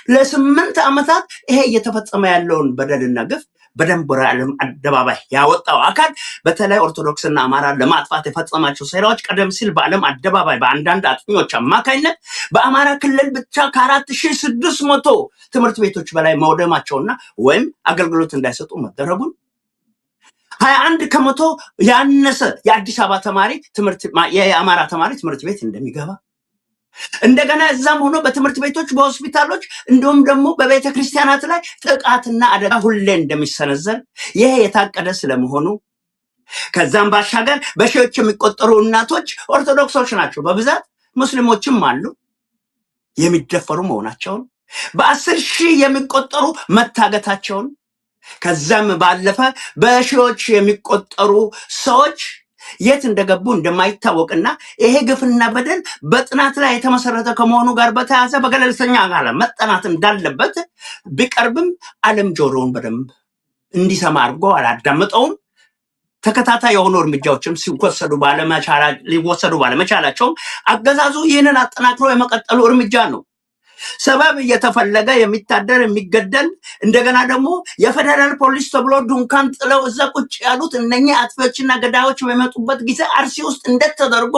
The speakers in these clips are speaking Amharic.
ለ8 ዓመታት ይሄ እየተፈጸመ ያለውን በደልና ግፍ በደንብ ዓለም አደባባይ ያወጣው አካል በተለይ ኦርቶዶክስና አማራ ለማጥፋት የፈጸማቸው ሴራዎች ቀደም ሲል በዓለም አደባባይ በአንዳንድ አጥኚዎች አማካኝነት በአማራ ክልል ብቻ ከ4600 ትምህርት ቤቶች በላይ መውደማቸውና ወይም አገልግሎት እንዳይሰጡ መደረጉን 21 ከመቶ ያነሰ የአዲስ አበባ ተማሪ የአማራ ተማሪ ትምህርት ቤት እንደሚገባ እንደገና እዛም ሆኖ በትምህርት ቤቶች በሆስፒታሎች እንዲሁም ደግሞ በቤተ ክርስቲያናት ላይ ጥቃትና አደጋ ሁሌ እንደሚሰነዘር ይሄ የታቀደ ስለመሆኑ ከዛም ባሻገር በሺዎች የሚቆጠሩ እናቶች ኦርቶዶክሶች ናቸው በብዛት ሙስሊሞችም አሉ የሚደፈሩ መሆናቸውን በ10 ሺህ የሚቆጠሩ መታገታቸውን ከዛም ባለፈ በሺዎች የሚቆጠሩ ሰዎች የት እንደገቡ እንደማይታወቅና ይሄ ግፍና በደል በጥናት ላይ የተመሰረተ ከመሆኑ ጋር በተያያዘ በገለልተኛ አካል መጠናት እንዳለበት ቢቀርብም ዓለም ጆሮውን በደንብ እንዲሰማ አድርጎ አላዳመጠውም። ተከታታይ የሆኑ እርምጃዎችም ሊወሰዱ ባለመቻላቸው አገዛዙ ይህንን አጠናክሮ የመቀጠሉ እርምጃ ነው። ሰበብ እየተፈለገ የሚታደር የሚገደል እንደገና ደግሞ የፌደራል ፖሊስ ተብሎ ዱንካን ጥለው እዛ ቁጭ ያሉት እነኚህ አጥፊዎችና ገዳዮች በመጡበት ጊዜ አርሲ ውስጥ እንደተደርጎ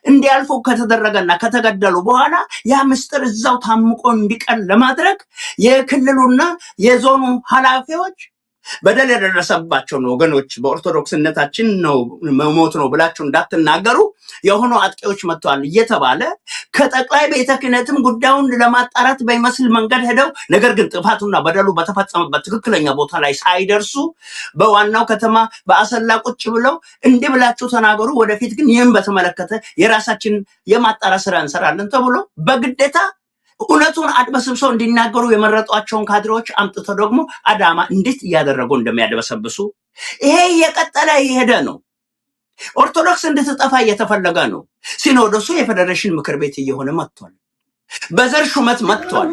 እንዲያልፉ ከተደረገና ከተገደሉ በኋላ ያ ምስጢር እዛው ታምቆ እንዲቀር ለማድረግ የክልሉና የዞኑ ኃላፊዎች በደል የደረሰባቸው ወገኖች በኦርቶዶክስነታችን ነው መሞት ነው ብላችሁ እንዳትናገሩ የሆኑ አጥቂዎች መጥተዋል እየተባለ ከጠቅላይ ቤተ ክህነትም ጉዳዩን ለማጣራት በሚመስል መንገድ ሄደው ነገር ግን ጥፋቱና በደሉ በተፈጸመበት ትክክለኛ ቦታ ላይ ሳይደርሱ በዋናው ከተማ በአሰላ ቁጭ ብለው እንዲህ ብላችሁ ተናገሩ ወደፊት ግን ይህን በተመለከተ የራሳችን የማጣራት ስራ እንሰራለን ተብሎ በግዴታ እውነቱን አድበስብሰው እንዲናገሩ የመረጧቸውን ካድሬዎች አምጥተው ደግሞ አዳማ እንዴት እያደረጉ እንደሚያደበሰብሱ ይሄ የቀጠለ ይሄደ ነው። ኦርቶዶክስ እንድትጠፋ እየተፈለገ ነው። ሲኖዶሱ የፌዴሬሽን ምክር ቤት እየሆነ መጥቷል። በዘር ሹመት መጥቷል።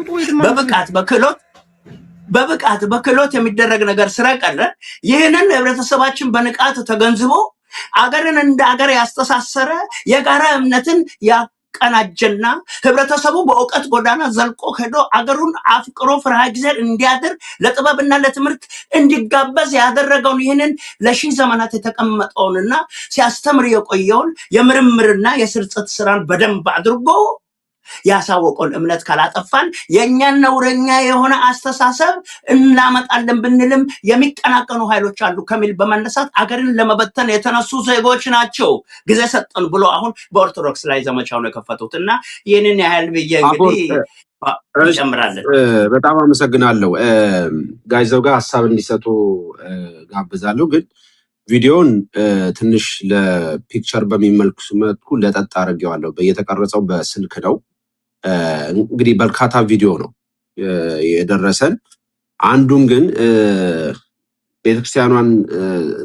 በብቃት በክህሎት የሚደረግ ነገር ስለቀረ ይህንን ህብረተሰባችን በንቃት ተገንዝቦ አገርን እንደ አገር ያስተሳሰረ የጋራ እምነትን ቀናጀና ህብረተሰቡ በእውቀት ጎዳና ዘልቆ ሄዶ አገሩን አፍቅሮ ፍርሃ እግዚአብሔር እንዲያድር ለጥበብና ለትምህርት እንዲጋበዝ ያደረገውን ይህንን ለሺህ ዘመናት የተቀመጠውንና ሲያስተምር የቆየውን የምርምርና የስርጸት ስራን በደንብ አድርጎ ያሳወቀውን እምነት ካላጠፋን የኛን ነውረኛ የሆነ አስተሳሰብ እናመጣለን ብንልም የሚቀናቀኑ ኃይሎች አሉ ከሚል በመነሳት አገርን ለመበተን የተነሱ ዜጎች ናቸው ጊዜ ሰጠን ብሎ አሁን በኦርቶዶክስ ላይ ዘመቻውን የከፈቱትና ይህንን ያህል ብዬ እንግዲህ እንጨምራለን። በጣም አመሰግናለሁ። ጋይዘው ጋር ሀሳብ እንዲሰጡ ጋብዛለሁ። ግን ቪዲዮን ትንሽ ለፒክቸር በሚመልኩ ለጠጥ አድርጌዋለሁ። የተቀረጸው በስልክ ነው። እንግዲህ በርካታ ቪዲዮ ነው የደረሰን። አንዱን ግን ቤተክርስቲያኗን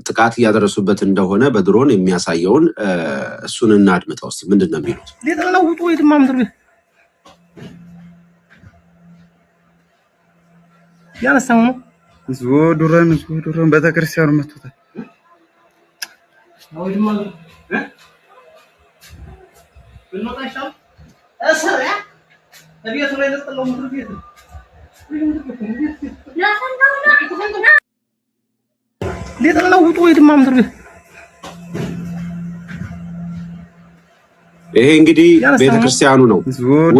ጥቃት እያደረሱበት እንደሆነ በድሮን የሚያሳየውን እሱን እናድምጠው እስቲ። ምንድን ነው የሚሉት? ሊጠናውጡ ወይ ድማ ምድር ያነሳው ነው ዙዱረን ቤተክርስቲያኑ መጥቷል። ወይ ድማ ብንወጣሻው እስራ እቤቱ ላይ ለጥለው ምድር ቤት ሊጠናውጡ ወይ ድማ ምድር ቤት ይሄ እንግዲህ ቤተክርስቲያኑ ነው።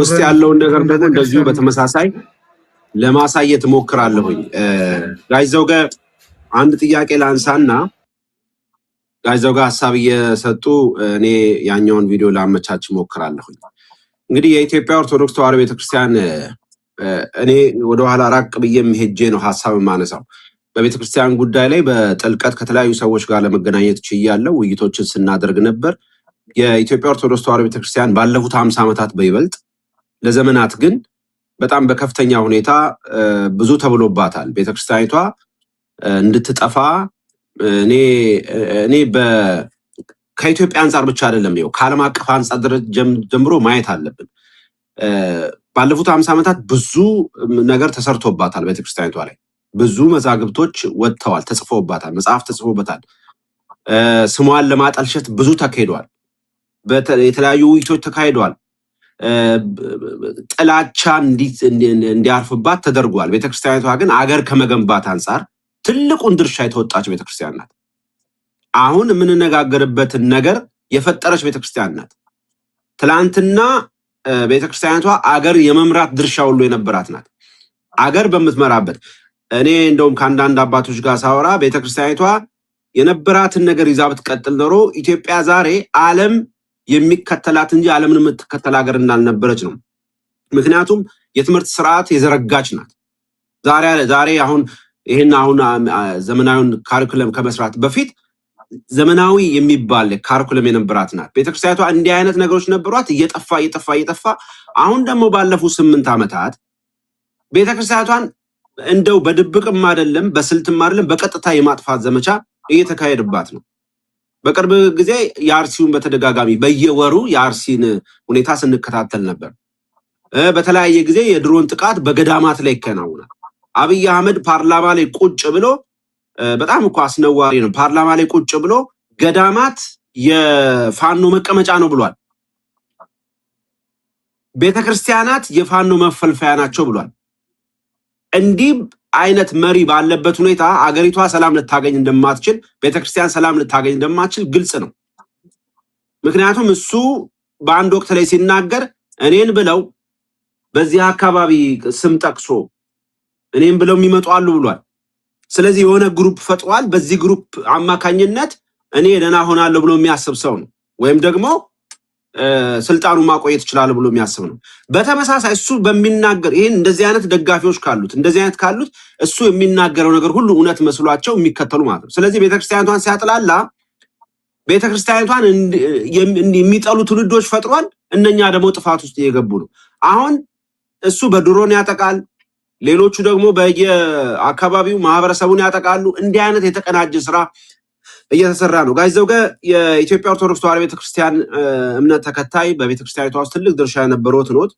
ውስጥ ያለውን ነገር ደግሞ እንደዚሁ በተመሳሳይ ለማሳየት ሞክራለሁኝ። ጋይዘው ጋር አንድ ጥያቄ ላንሳና ጋይዘው ጋር ሐሳብ እየሰጡ እኔ ያኛውን ቪዲዮ ላመቻች ሞክራለሁኝ። እንግዲህ የኢትዮጵያ ኦርቶዶክስ ተዋሕዶ ቤተክርስቲያን እኔ ወደ ኋላ ራቅ ብዬም ሄጄ ነው ሐሳብ ማነሳው። በቤተክርስቲያን ጉዳይ ላይ በጥልቀት ከተለያዩ ሰዎች ጋር ለመገናኘት ችያለሁ። ውይይቶችን ስናደርግ ነበር። የኢትዮጵያ ኦርቶዶክስ ተዋሕዶ ቤተክርስቲያን ባለፉት 50 ዓመታት በይበልጥ ለዘመናት ግን በጣም በከፍተኛ ሁኔታ ብዙ ተብሎባታል። ቤተክርስቲያኒቷ እንድትጠፋ እኔ ከኢትዮጵያ አንጻር ብቻ አይደለም ይኸው ከዓለም አቀፍ አንጻር ጀምሮ ማየት አለብን። ባለፉት 50 ዓመታት ብዙ ነገር ተሰርቶባታል። ቤተክርስቲያኒቷ ላይ ብዙ መዛግብቶች ወጥተዋል፣ ተጽፎባታል፣ መጽሐፍ ተጽፎበታል። ስሟን ለማጠልሸት ብዙ ተካሂዷል። የተለያዩ ውይይቶች ተካሂደዋል። ጥላቻ እንዲያርፍባት ተደርጓል። ቤተክርስቲያኒቷ ግን አገር ከመገንባት አንጻር ትልቁን ድርሻ የተወጣች ቤተክርስቲያን ናት። አሁን የምንነጋገርበትን ነገር የፈጠረች ቤተክርስቲያን ናት። ትላንትና ቤተክርስቲያኒቷ አገር የመምራት ድርሻ ሁሉ የነበራት ናት። አገር በምትመራበት እኔ እንደውም ከአንዳንድ አባቶች ጋር ሳወራ ቤተክርስቲያኒቷ የነበራትን ነገር ይዛ ብትቀጥል ኖሮ ኢትዮጵያ ዛሬ ዓለም የሚከተላት እንጂ ዓለምን የምትከተል ሀገር እንዳልነበረች ነው። ምክንያቱም የትምህርት ስርዓት የዘረጋች ናት። ዛሬ አሁን ይሄን አሁን ዘመናዊውን ካሪኩለም ከመስራት በፊት ዘመናዊ የሚባል ካሪኩለም የነበራት ናት ቤተክርስቲያኒቷ። እንዲህ አይነት ነገሮች ነበሯት፣ እየጠፋ አሁን ደግሞ ባለፉት 8 ዓመታት ቤተክርስቲያኒቷን እንደው በድብቅም አይደለም በስልትም አይደለም በቀጥታ የማጥፋት ዘመቻ እየተካሄደባት ነው። በቅርብ ጊዜ የአርሲውን በተደጋጋሚ በየወሩ የአርሲን ሁኔታ ስንከታተል ነበር። በተለያየ ጊዜ የድሮን ጥቃት በገዳማት ላይ ይከናወናል። አብይ አህመድ ፓርላማ ላይ ቁጭ ብሎ በጣም እኮ አስነዋሪ ነው። ፓርላማ ላይ ቁጭ ብሎ ገዳማት የፋኖ መቀመጫ ነው ብሏል። ቤተክርስቲያናት የፋኖ መፈልፈያ ናቸው ብሏል። እንዲህ አይነት መሪ ባለበት ሁኔታ አገሪቷ ሰላም ልታገኝ እንደማትችል፣ ቤተክርስቲያን ሰላም ልታገኝ እንደማትችል ግልጽ ነው። ምክንያቱም እሱ በአንድ ወቅት ላይ ሲናገር እኔን ብለው በዚህ አካባቢ ስም ጠቅሶ እኔን ብለው የሚመጡ አሉ ብሏል። ስለዚህ የሆነ ግሩፕ ፈጥሯል። በዚህ ግሩፕ አማካኝነት እኔ ደህና ሆናለሁ ብሎ የሚያስብ ሰው ነው፣ ወይም ደግሞ ስልጣኑ ማቆየት ይችላል ብሎ የሚያስብ ነው። በተመሳሳይ እሱ በሚናገር ይሄን እንደዚህ አይነት ደጋፊዎች ካሉት እሱ የሚናገረው ነገር ሁሉ እውነት መስሏቸው የሚከተሉ ማለት ነው። ስለዚህ ቤተክርስቲያኒቷን ሲያጥላላ ቤተክርስቲያኒቷን የሚጠሉ ትውልዶች ፈጥሯል። እነኛ ደግሞ ጥፋት ውስጥ እየገቡ ነው። አሁን እሱ በድሮን ያጠቃል፣ ሌሎቹ ደግሞ በየአካባቢው ማህበረሰቡን ያጠቃሉ። እንዲህ አይነት የተቀናጀ ስራ እየተሰራ ነው። ጋሽ ዘውገ የኢትዮጵያ ኦርቶዶክስ ተዋሕዶ ቤተክርስቲያን እምነት ተከታይ በቤተክርስቲያኒቷ ውስጥ ትልቅ ድርሻ የነበሩት ኖት።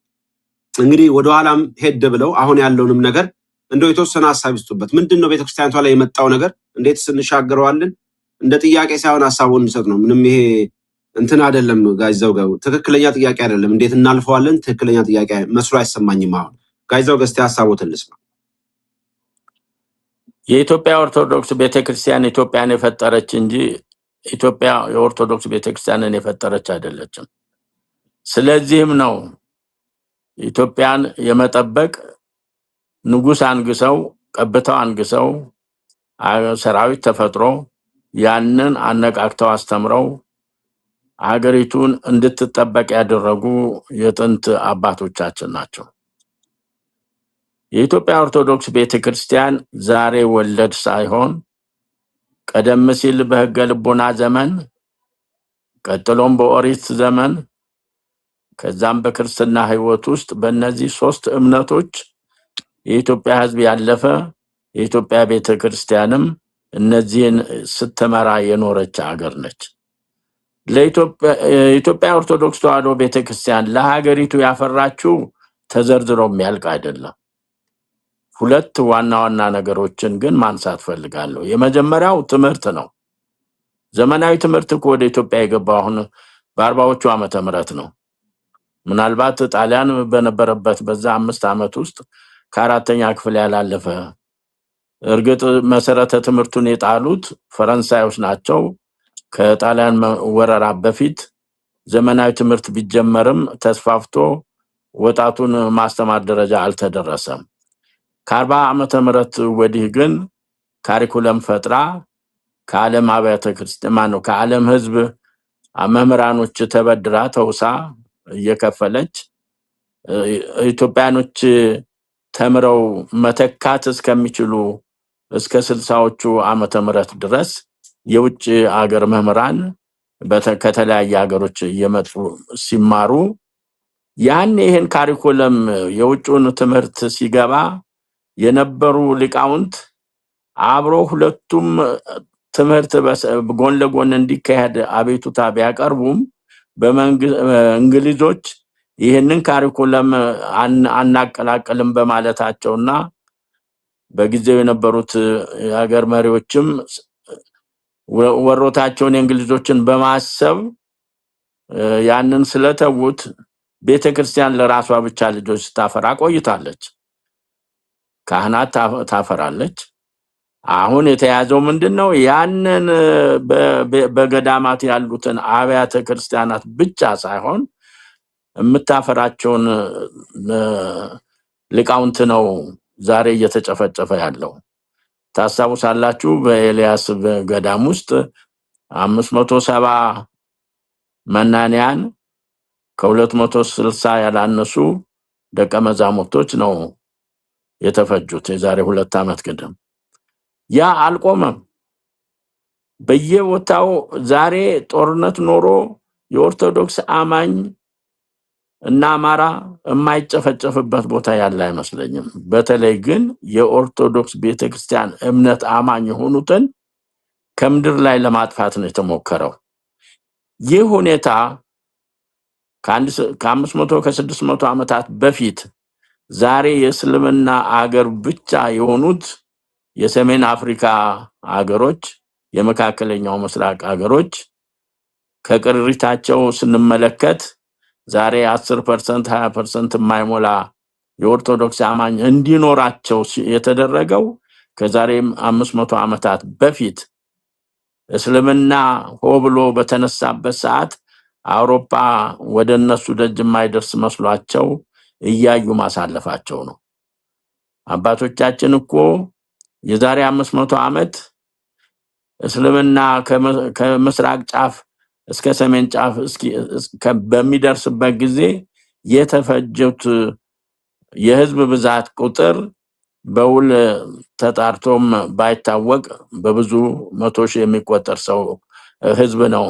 እንግዲህ ወደኋላም ሄድ ብለው አሁን ያለውንም ነገር እንደው የተወሰነ ሀሳብ ይስጡበት። ምንድነው ቤተክርስቲያኒቷ ላይ የመጣው ነገር? እንዴት እንሻገረዋለን? እንደ ጥያቄ ሳይሆን ሀሳቡን እንሰጥ ነው። ምንም ይሄ እንትን አይደለም። ጋሽ ዘውገ ትክክለኛ ጥያቄ አይደለም። እንዴት እናልፈዋለን? ትክክለኛ ጥያቄ መስሎ አይሰማኝም። አሁን ጋሽ ዘውገ እስቲ ሀሳቦትን ልስማ። የኢትዮጵያ ኦርቶዶክስ ቤተክርስቲያን ኢትዮጵያን የፈጠረች እንጂ ኢትዮጵያ የኦርቶዶክስ ቤተክርስቲያንን የፈጠረች አይደለችም። ስለዚህም ነው ኢትዮጵያን የመጠበቅ ንጉስ አንግሰው ቀብተው አንግሰው ሰራዊት ተፈጥሮ ያንን አነቃቅተው አስተምረው ሀገሪቱን እንድትጠበቅ ያደረጉ የጥንት አባቶቻችን ናቸው። የኢትዮጵያ ኦርቶዶክስ ቤተክርስቲያን ዛሬ ወለድ ሳይሆን ቀደም ሲል በሕገ ልቦና ዘመን፣ ቀጥሎም በኦሪት ዘመን፣ ከዛም በክርስትና ሕይወት ውስጥ በእነዚህ 3 እምነቶች የኢትዮጵያ ሕዝብ ያለፈ የኢትዮጵያ ቤተክርስቲያንም እነዚህን ስትመራ የኖረች ሀገር ነች። ለኢትዮጵያ ኦርቶዶክስ ተዋሕዶ ቤተክርስቲያን ለሀገሪቱ ያፈራችው ተዘርዝሮ የሚያልቅ አይደለም። 2 ዋና ዋና ነገሮችን ግን ማንሳት ፈልጋለሁ። የመጀመሪያው ትምህርት ነው። ዘመናዊ ትምህርት ወደ ኢትዮጵያ የገባው አሁን በ40ዎቹ ዓመተ ምህረት ነው። ምናልባት ጣሊያን በነበረበት በዛ 5 ዓመት ውስጥ ከ4ኛ ክፍል ያላለፈ፣ እርግጥ መሰረተ ትምህርቱን የጣሉት ፈረንሳዮች ናቸው። ከጣሊያን ወረራ በፊት ዘመናዊ ትምህርት ቢጀመርም ተስፋፍቶ ወጣቱን ማስተማር ደረጃ አልተደረሰም። ከ40 ዓመተ ምህረት ወዲህ ግን ካሪኩለም ፈጥራ ከዓለም አብያተ ክርስቲያን ከዓለም ሕዝብ መምህራኖች ተበድራ ተውሳ እየከፈለች ኢትዮጵያኖች ተምረው መተካት እስከሚችሉ እስከ 60ዎቹ ዓመተ ምህረት ድረስ የውጭ ሀገር መምህራን ከተለያየ ሀገሮች እየመጡ ሲማሩ ያን ይሄን ካሪኩለም የውጭውን ትምህርት ሲገባ የነበሩ ሊቃውንት አብሮ ሁለቱም ትምህርት ጎን ለጎን እንዲካሄድ አቤቱታ ቢያቀርቡም በእንግሊዞች ይሄንን ካሪኩለም አናቀላቀልም በማለታቸውና በጊዜው የነበሩት የሀገር መሪዎችም ወሮታቸውን የእንግሊዞችን በማሰብ ያንን ስለተውት ቤተክርስቲያን ለራሷ ብቻ ልጆች ስታፈራ ቆይታለች። ካህናት ታፈራለች። አሁን የተያዘው ምንድነው? ያንን በገዳማት ያሉትን አብያተ ክርስቲያናት ብቻ ሳይሆን የምታፈራቸውን ሊቃውንት ነው ዛሬ እየተጨፈጨፈ ያለው። ታስታውሳላችሁ በኤልያስ ገዳም ውስጥ 570 መናንያን ከ260 ያላነሱ ደቀ መዛሙርቶች ነው የተፈጁት የዛሬ 2 ዓመት ግድም። ያ አልቆመም። በየቦታው ዛሬ ጦርነት ኖሮ የኦርቶዶክስ አማኝ እና አማራ የማይጨፈጨፍበት ቦታ ያለ አይመስለኝም። በተለይ ግን የኦርቶዶክስ ቤተክርስቲያን እምነት አማኝ የሆኑትን ከምድር ላይ ለማጥፋት ነው የተሞከረው። ይህ ሁኔታ ከ500 ከ600 ዓመታት በፊት ዛሬ የእስልምና አገር ብቻ የሆኑት የሰሜን አፍሪካ አገሮች፣ የመካከለኛው ምስራቅ አገሮች ከቅሪታቸው ስንመለከት ዛሬ 10% 20% የማይሞላ የኦርቶዶክስ አማኝ እንዲኖራቸው የተደረገው ከዛሬ 500 ዓመታት በፊት እስልምና ሆ ብሎ በተነሳበት ሰዓት አውሮፓ ወደ እነሱ ደጅ የማይደርስ መስሏቸው እያዩ ማሳለፋቸው ነው። አባቶቻችን እኮ የዛሬ 500 ዓመት እስልምና ከምስራቅ ጫፍ እስከ ሰሜን ጫፍ በሚደርስበት ጊዜ የተፈጀት የህዝብ ብዛት ቁጥር በውል ተጣርቶም ባይታወቅ በብዙ 100 ሺህ የሚቆጠር ሰው ህዝብ ነው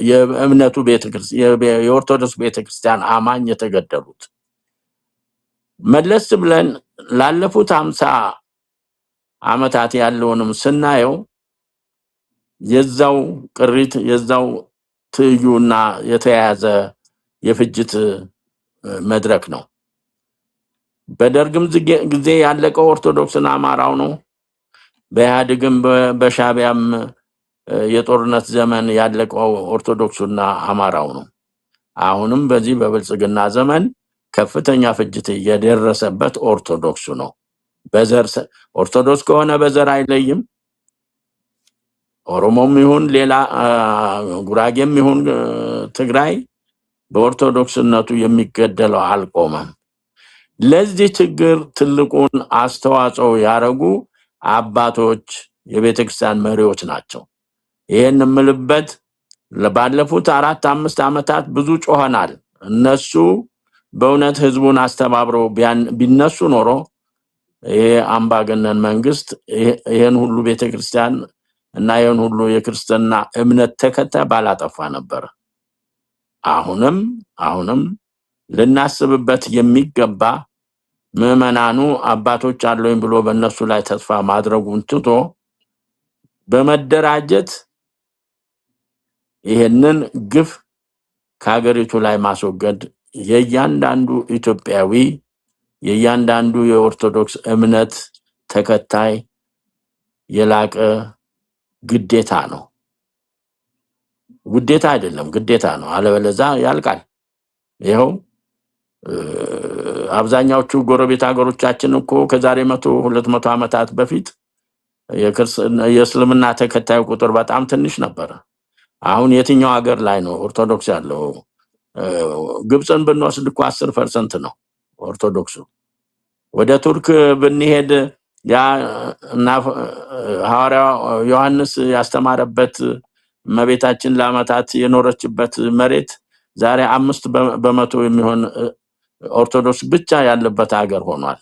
የእምነቱ ቤተክርስቲያን የኦርቶዶክስ ቤተክርስቲያን አማኝ የተገደሉት። መለስ ብለን ላለፉት 50 ዓመታት ያለውንም ስናየው የዛው ቅሪት የዛው ትዩና የተያያዘ የፍጅት መድረክ ነው። በደርግም ጊዜ ያለቀው ኦርቶዶክስና አማራው ነው። በኢህአዴግም በሻቢያም የጦርነት ዘመን ያለቀው ኦርቶዶክሱና አማራው ነው። አሁንም በዚህ በብልጽግና ዘመን ከፍተኛ ፍጅት የደረሰበት ኦርቶዶክሱ ነው። በዘር ኦርቶዶክስ ከሆነ በዘር አይለይም። ኦሮሞም ይሁን ሌላ ጉራጌም ይሁን ትግራይ በኦርቶዶክስነቱ የሚገደለው አልቆመም። ለዚህ ችግር ትልቁን አስተዋጽኦ ያደረጉ አባቶች የቤተክርስቲያን መሪዎች ናቸው። ይሄን ምልበት ለባለፉት 4-5 ዓመታት ብዙ ጮኸናል። እነሱ በእውነት ህዝቡን አስተባብረው ቢነሱ ኖሮ ይሄ አምባገነን መንግስት ይሄን ሁሉ ቤተክርስቲያን እና ይሄን ሁሉ የክርስትና እምነት ተከታይ ባላጠፋ ነበር። አሁንም ልናስብበት የሚገባ ምዕመናኑ አባቶች አለኝ ብሎ በእነሱ ላይ ተስፋ ማድረጉን ትቶ በመደራጀት ይሄንን ግፍ ከሀገሪቱ ላይ ማስወገድ የእያንዳንዱ ኢትዮጵያዊ የእያንዳንዱ የኦርቶዶክስ እምነት ተከታይ የላቀ ግዴታ ነው። ውዴታ አይደለም፣ ግዴታ ነው። አለበለዚያ ያልቃል። ይሄው አብዛኛዎቹ ጎረቤት ሀገሮቻችን እኮ ከዛሬ 100-200 ዓመታት በፊት የእስልምና ተከታይ ቁጥር በጣም ትንሽ ነበር። አሁን የትኛው ሀገር ላይ ነው ኦርቶዶክስ ያለው? ግብፅን ብንወስድ እኮ 10% ነው ኦርቶዶክሱ። ወደ ቱርክ ብንሄድ ያ እና ሐዋርያው ዮሐንስ ያስተማረበት እመቤታችን ለዓመታት የኖረችበት መሬት ዛሬ 5% የሚሆን ኦርቶዶክስ ብቻ ያለበት ሀገር ሆኗል።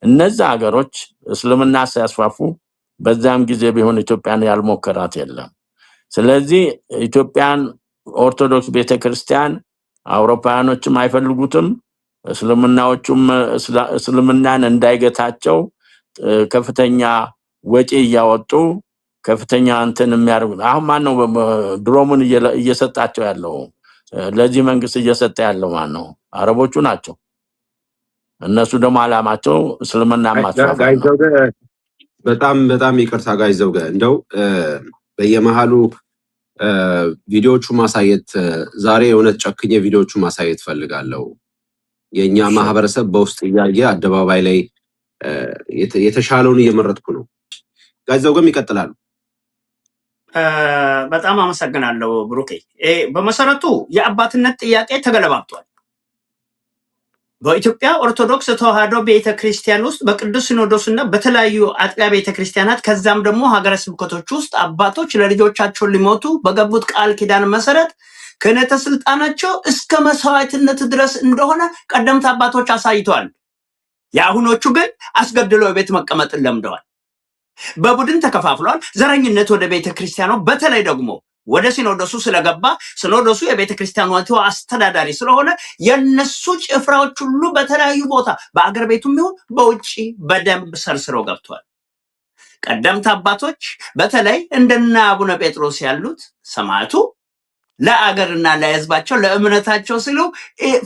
እነዚህ ሀገሮች እስልምና ሲያስፋፉ በዛም ጊዜ ቢሆን ኢትዮጵያን ያልሞከራት የለም። ስለዚህ ኢትዮጵያን ኦርቶዶክስ ቤተክርስቲያን አውሮፓውያኖችም አይፈልጉትም፣ እስልምናዎቹም እስልምናን እንዳይገታቸው ከፍተኛ ወጪ እያወጡ ከፍተኛ እንትን የሚያደርጉ። አሁን ማን ነው ድሮሙን እየሰጣቸው ያለው? ለዚህ መንግስት እየሰጠ ያለው ማን ነው? አረቦቹ ናቸው። እነሱ ደግሞ አላማቸው እስልምና ማጥፋት ነው። በጣም ይቅርታ ጋይዘው እንደው በየመሃሉ ቪዲዮቹ ማሳየት ዛሬ የእውነት ጨክኜ ቪዲዮቹ ማሳየት ፈልጋለሁ። የኛ ማህበረሰብ በውስጥ እያየ አደባባይ ላይ የተሻለውን እየመረጥኩ ነው። ጋዜጣው ግን ይቀጥላሉ። በጣም አመሰግናለሁ ብሩኬ። በመሰረቱ የአባትነት ጥያቄ ተገለባብጧል። በኢትዮጵያ ኦርቶዶክስ ተዋሕዶ ቤተክርስቲያን ውስጥ በቅዱስ ሲኖዶስ እና በተለያዩ አጥቢያ ቤተክርስቲያናት ከዛም ደግሞ ሀገረ ስብከቶች ውስጥ አባቶች ለልጆቻቸው ሊሞቱ በገቡት ቃል ኪዳን መሰረት ክህነተ ስልጣናቸው እስከ መስዋዕትነት ድረስ እንደሆነ ቀደምት አባቶች አሳይተዋል። የአሁኖቹ ግን አስገድለው ቤት መቀመጥን ለምደዋል። በቡድን ተከፋፍሏል። ዘረኝነት ወደ ቤተክርስቲያኑ በተለይ ደግሞ ወደ ሲኖዶሱ ስለገባ ሲኖዶሱ የቤተክርስቲያኑ አስተዳዳሪ ስለሆነ የነሱ ጭፍራዎች ሁሉ በተለያዩ ቦታ በአገር ቤቱም ይሁን በውጪ በደንብ ሰርስረው ገብቷል። ቀደምት አባቶች በተለይ እንደና አቡነ ጴጥሮስ ያሉት ሰማዕቱ ለአገርና ለሕዝባቸው ለእምነታቸው ሲሉ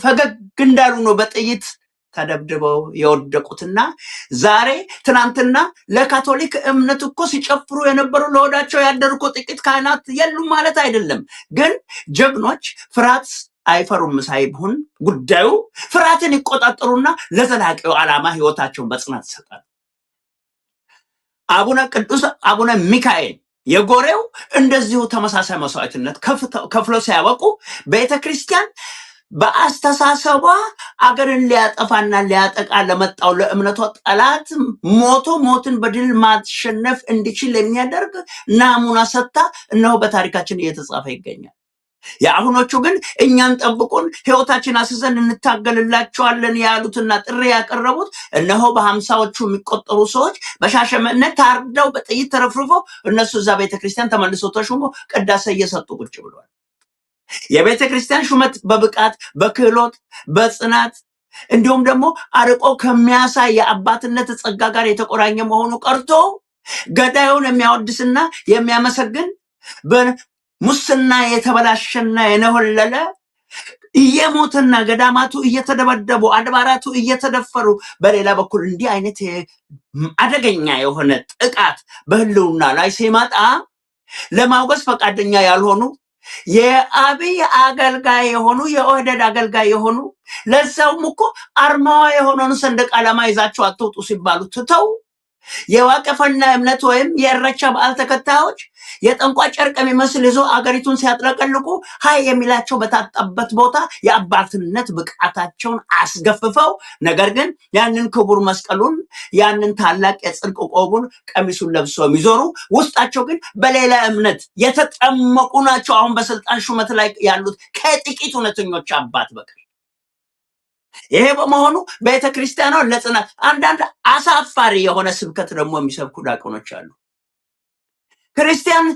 ፈገግ እንዳሉ ነው በጥይት ተደብድበው የወደቁትና ዛሬ ትናንትና ለካቶሊክ እምነት እኮ ሲጨፍሩ የነበሩ ለወዳቸው ያደርኩ ጥቂት ካህናት የሉም ማለት አይደለም። ግን ጀግኖች ፍርሃት አይፈሩም ሳይሆን ጉዳዩ ፍርሃትን ይቆጣጠሩና ለዘላቂው ዓላማ ህይወታቸውን በጽናት ይሰጣሉ። አቡነ ቅዱስ አቡነ ሚካኤል የጎሬው እንደዚሁ ተመሳሳይ መስዋዕትነት ከፍሎ ሲያበቁ ቤተክርስቲያን በአስተሳሰቧ አገርን ሊያጠፋና ሊያጠቃ ለመጣው ለእምነቷ ጠላት ሞትን በድል ማሸነፍ እንዲችል የሚያደርግ ናሙና ሰጥታ እነሆ በታሪካችን እየተጻፈ ይገኛል። የአሁኖቹ ግን እኛን ጠብቁን ህይወታችን አስዘን እንታገልላቸዋለን ያሉትና ጥሪ ያቀረቡት እነሆ በ50ዎቹ የሚቆጠሩ ሰዎች በሻሸመኔ ታርደው በጥይት ተረፍርፈው እነሱ እዛ ቤተክርስቲያን ተመልሰው ተሹሞ ቅዳሴ እየሰጡ ቁጭ ብለዋል። የቤተክርስቲያን ሹመት በብቃት በክህሎት በጽናት እንዲሁም ደግሞ አርቆ ከሚያሳይ የአባትነት ጸጋ ጋር የተቆራኘ መሆኑ ቀርቶ ገዳዩን የሚያወድስና የሚያመሰግን በሙስና የተበላሸና የነሆለለ እየሞተና ገዳማቱ እየተደበደቡ አድባራቱ እየተደፈሩ በሌላ በኩል እንዲህ አይነት አደገኛ የሆነ ጥቃት በህልውና ላይ ሲመጣ ለማውገዝ ፈቃደኛ ያልሆኑ የአብይ አገልጋይ የሆኑ የኦህዴድ አገልጋይ የሆኑ ለዛውም እኮ አርማዋ የሆነውን ሰንደቅ ዓላማ ይዛቸው አትውጡ ሲባሉ ትተው የዋቀፈና እምነት ወይም የእረቻ በዓል ተከታዮች የጠንቋ ጨርቅ የሚመስል ይዞ አገሪቱን ሲያጥለቀልቁ ሀይ የሚላቸው በታጣበት ቦታ የአባትነት ብቃታቸውን አስገፍፈው ነገር ግን ያንን ክቡር መስቀሉን ያንን ታላቅ የጽድቅ ቆቡን ቀሚሱን ለብሰው የሚዞሩ ውስጣቸው ግን በሌላ እምነት የተጠመቁ ናቸው። አሁን በስልጣን ሹመት ላይ ያሉት ከጥቂት እውነተኞች አባት በቀር። ይሄ በመሆኑ ቤተክርስቲያኗ ለጽናት አንዳንድ አሳፋሪ የሆነ ስብከት ደግሞ የሚሰብኩ ዲያቆኖች አሉ። ክርስቲያን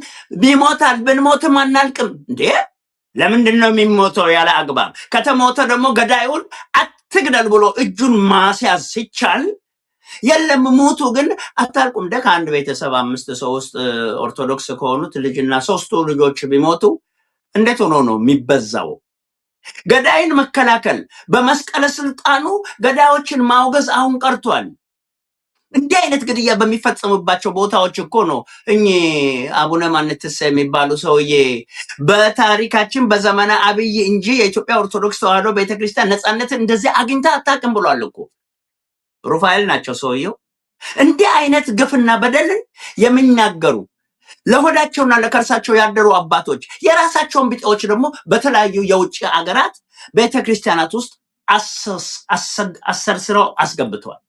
ቢሞታል ብንሞትም አናልቅም እንዴ? ለምንድን ነው የሚሞተው ያለ አግባብ? ከተሞተ ደግሞ ገዳዩን አትግደል ብሎ እጁን ማስያዝ ሲቻል የለም ሙቱ ግን አታልቁም። እንደ ከአንድ ቤተሰብ 5 ሰው ውስጥ ኦርቶዶክስ ከሆኑት ልጅና 3 ልጆች ቢሞቱ እንዴት ሆኖ ነው የሚበዛው? ገዳይን መከላከል በመስቀለ ስልጣኑ ገዳዮችን ማውገዝ አሁን ቀርቷል። እንዲህ አይነት ግድያ በሚፈጸምባቸው ቦታዎች እኮ ነው እኚህ አቡነ ማንትስ የሚባሉ ሰውዬ በታሪካችን በዘመነ አብይ እንጂ የኢትዮጵያ ኦርቶዶክስ ተዋሕዶ ቤተክርስቲያን ነፃነትን እንደዚህ አግኝታ አታውቅም ብሏል እኮ። ሩፋኤል ናቸው ሰውየው። እንዲህ አይነት ግፍና በደልን የሚናገሩ ለሆዳቸውና ለከርሳቸው ያደሩ አባቶች የራሳቸውን ቢጤዎች ደግሞ በተለያዩ የውጭ አገራት ቤተክርስቲያናት ውስጥ አሰርስረው አስገብተዋል።